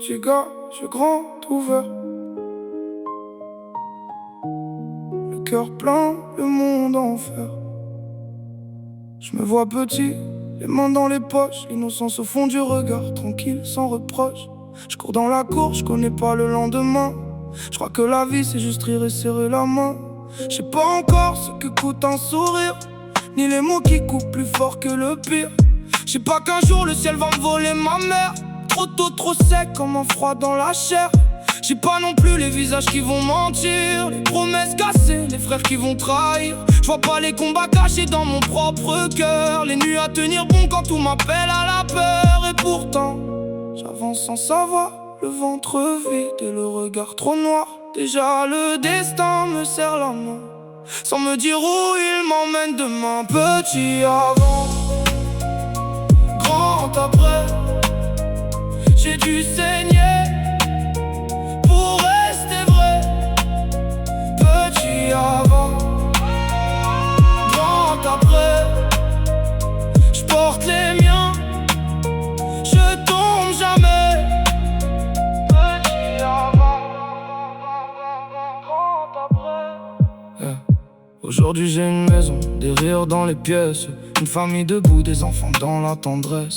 petit gars, j'ai grand ouvert. Le cœur plein, le monde en fer. Je me vois petit, les mains dans les poches, l'innocence au fond du regard, tranquille, sans reproche. Je cours dans la cour, je connais pas le lendemain. Je crois que la vie c'est juste rire et serrer la main. Je sais pas encore ce que coûte un sourire, ni les mots qui coupent plus fort que le pire. Je sais pas qu'un jour le ciel va me voler ma mère. Trop tôt, trop sec comme un froid dans la chair. J'ai pas non plus les visages qui vont mentir, les promesses cassées, les frères qui vont trahir. Je vois pas les combats cachés dans mon propre cœur, les nuits à tenir bon quand tout m'appelle à la peur. Et pourtant, j'avance sans savoir, le ventre vide et le regard trop noir. Déjà le destin me serre la main, sans me dire où il m'emmène demain. Petit avant, grand après, j'ai dû saigner pour rester vrai. Petit avant, grand après, je porte les miens, je tombe jamais. Petit avant, grand après. Aujourd'hui j'ai une maison, des rires dans les pièces, une famille debout, des enfants dans la tendresse.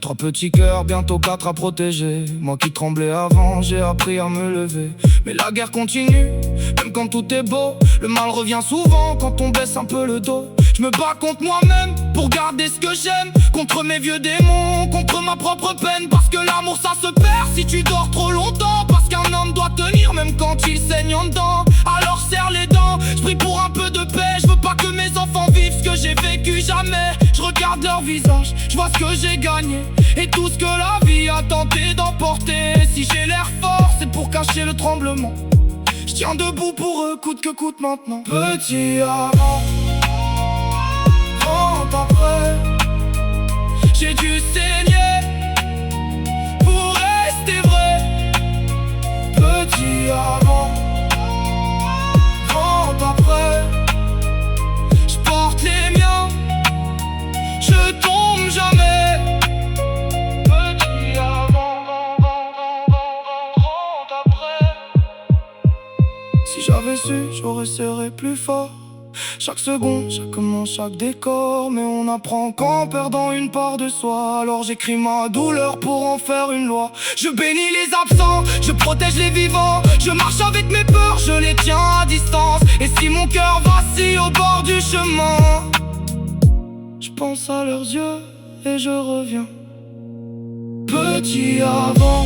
3 petits cœurs, bientôt 4 à protéger. Moi qui tremblais avant, j'ai appris à me lever. Mais la guerre continue, même quand tout est beau. Le mal revient souvent quand on baisse un peu le dos. Je me bats contre moi-même pour garder ce que j'aime, contre mes vieux démons, contre ma propre peine. Parce que l'amour ça se perd si tu dors trop longtemps. Parce qu'un homme doit tenir même quand il saigne en dedans. Alors serre les dents, je prie pour un peu de paix. Je veux pas que mes enfants vivent ce que j'ai vécu jamais. Je regarde leur visage, je vois ce que j'ai gagné et tout ce que la vie a tenté d'emporter. Si j'ai l'air fort, c'est pour cacher le tremblement. Je tiens debout pour eux, coûte que coûte maintenant. Petit avant, grand après, j'ai dû saigner pour rester vrai. Petit avant, grand après, je porte les miens, je tombe jamais. Petit avant, grand après. Si j'avais su, j'aurais serré plus fort. Chaque seconde, chaque mot, chaque décor. Mais on apprend qu'en perdant une part de soi. Alors j'écris ma douleur pour en faire une loi. Je bénis les absents, je protège les vivants. Je marche avec mes peurs, je les tiens à distance. Et si mon cœur vacille au bord du chemin, je pense à leurs yeux et je reviens. Petit avant,